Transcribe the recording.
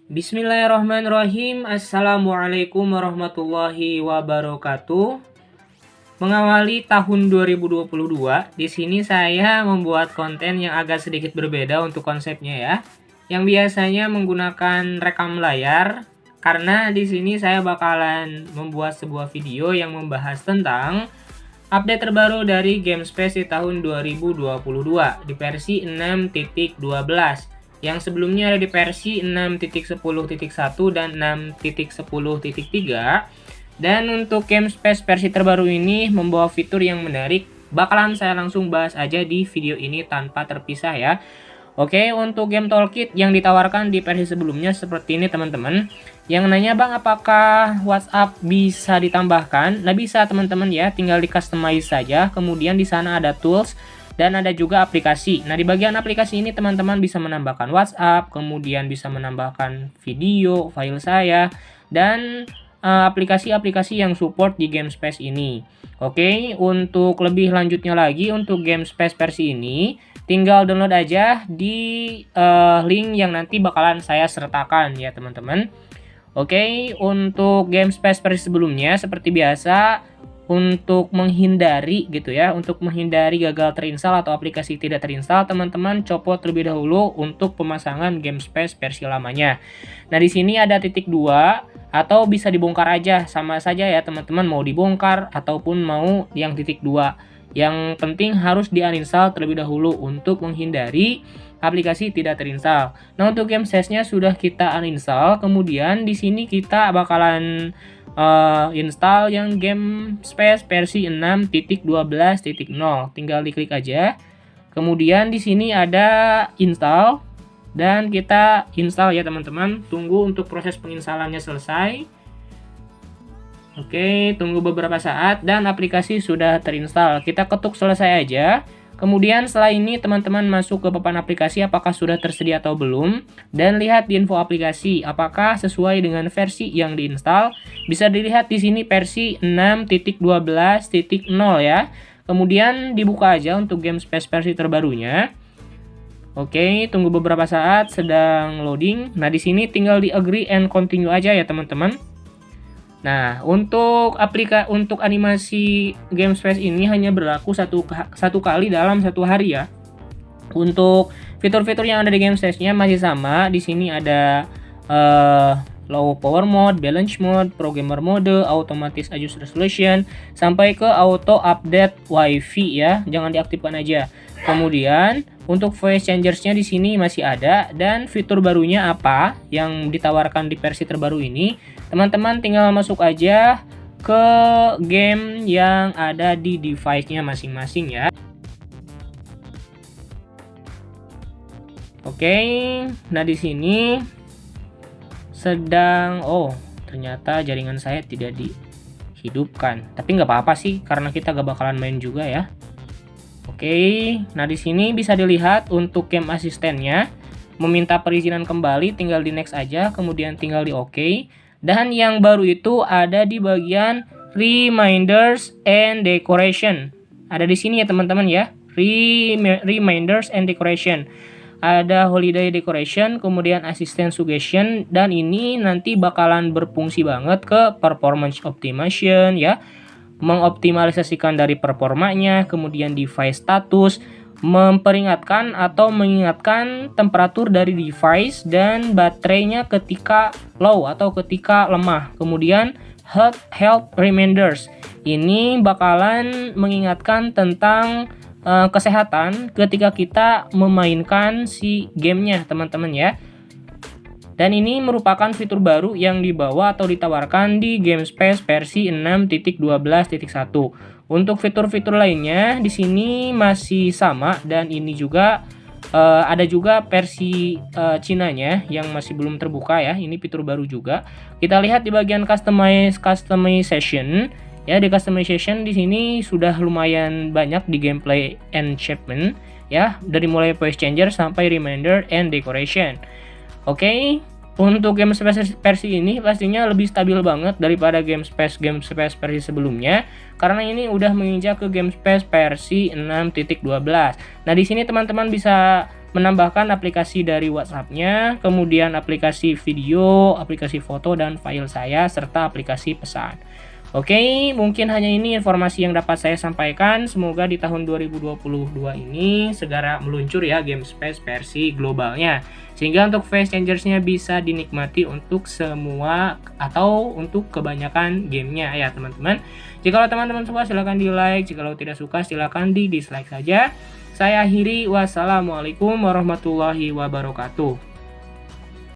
Bismillahirrahmanirrahim. Assalamualaikum warahmatullahi wabarakatuh. Mengawali tahun 2022, di sini saya membuat konten yang agak sedikit berbeda untuk konsepnya ya. Yang biasanya menggunakan rekam layar, karena di sini saya bakalan membuat sebuah video yang membahas tentang update terbaru dari GameSpace di tahun 2022 di versi 6.12. Yang sebelumnya ada di versi 6.10.1 dan 6.10.3. Dan untuk GameSpace versi terbaru ini membawa fitur yang menarik. Bakalan saya langsung bahas aja di video ini tanpa terpisah ya. Oke, untuk game toolkit yang ditawarkan di versi sebelumnya seperti ini teman-teman. Yang nanya bang, apakah WhatsApp bisa ditambahkan? Nah bisa teman-teman ya, tinggal di customize saja. Kemudian di sana ada tools dan ada juga aplikasi. Nah di bagian aplikasi ini teman-teman bisa menambahkan WhatsApp, kemudian bisa menambahkan video, file saya, dan aplikasi-aplikasi yang support di GameSpace ini. Oke, untuk lebih lanjutnya lagi untuk GameSpace versi ini, tinggal download aja di link yang nanti bakalan saya sertakan ya teman-teman. Oke, untuk GameSpace versi sebelumnya seperti biasa, untuk menghindari gitu ya, untuk menghindari gagal terinstall atau aplikasi tidak terinstall, teman-teman copot terlebih dahulu untuk pemasangan GameSpace versi lamanya. Nah di sini ada titik 2 atau bisa dibongkar aja, sama saja ya teman-teman, mau dibongkar ataupun mau yang titik 2. Yang penting harus di-uninstall terlebih dahulu untuk menghindari aplikasi tidak terinstall. Nah untuk GameSpace-nya sudah kita uninstall, kemudian di sini kita bakalan install yang GameSpace versi 6.12.0. Tinggal diklik aja. Kemudian di sini ada install dan kita install ya teman-teman. Tunggu untuk proses penginstalannya selesai. Oke, tunggu beberapa saat dan aplikasi sudah terinstall. Kita ketuk selesai aja. Kemudian setelah ini teman-teman masuk ke papan aplikasi apakah sudah tersedia atau belum. Dan lihat di info aplikasi apakah sesuai dengan versi yang diinstal. Bisa dilihat di sini versi 6.12.0 ya. Kemudian dibuka aja untuk GameSpace versi terbarunya. Oke, tunggu beberapa saat sedang loading. Nah di sini tinggal di agree and continue aja ya teman-teman. Nah, untuk animasi GameSpace ini hanya berlaku satu kali dalam satu hari ya. Untuk fitur-fitur yang ada di GameSpace-nya masih sama. Di sini ada low power mode, balance mode, programmer mode, automatic adjust resolution, sampai ke auto update WiFi ya. Jangan diaktifkan aja. Kemudian untuk voice changersnya di sini masih ada, dan fitur barunya apa yang ditawarkan di versi terbaru ini? Teman-teman tinggal masuk aja ke game yang ada di device-nya masing-masing ya. Oke, nah di sini ternyata jaringan saya tidak dihidupkan. Tapi nggak apa-apa sih, karena kita gak bakalan main juga ya. Oke, nah di sini bisa dilihat untuk game asistennya meminta perizinan kembali, tinggal di next aja, kemudian tinggal di OK. Dan yang baru itu ada di bagian reminders and decoration. Ada di sini ya teman-teman ya, reminders and decoration. Ada holiday decoration, kemudian assistant suggestion, dan ini nanti bakalan berfungsi banget ke performance optimization ya. Mengoptimalisasikan dari performanya, kemudian device status, memperingatkan atau mengingatkan temperatur dari device dan baterainya ketika low atau ketika lemah. Kemudian health reminders, ini bakalan mengingatkan tentang kesehatan ketika kita memainkan si gamenya teman-teman ya. Dan ini merupakan fitur baru yang dibawa atau ditawarkan di GameSpace versi 6.12.1. Untuk fitur-fitur lainnya di sini masih sama, dan ini juga ada juga versi Cinanya yang masih belum terbuka ya. Ini fitur baru juga. Kita lihat di bagian customization ya. Di customization di sini sudah lumayan banyak di gameplay enchantment ya, dari mulai voice changer sampai reminder and decoration. Oke, untuk GameSpace versi ini pastinya lebih stabil banget daripada GameSpace versi sebelumnya, karena ini udah menginjak ke GameSpace versi 6.12. Nah, di sini teman-teman bisa menambahkan aplikasi dari WhatsApp-nya, kemudian aplikasi video, aplikasi foto, dan file saya, serta aplikasi pesan. Oke, mungkin hanya ini informasi yang dapat saya sampaikan. Semoga di tahun 2022 ini segera meluncur ya Game Space versi globalnya. Sehingga untuk Face Changers-nya bisa dinikmati untuk semua atau untuk kebanyakan gamenya ya teman-teman. Jika teman-teman suka silahkan di like, jika tidak suka silahkan di dislike saja. Saya akhiri, wassalamualaikum warahmatullahi wabarakatuh.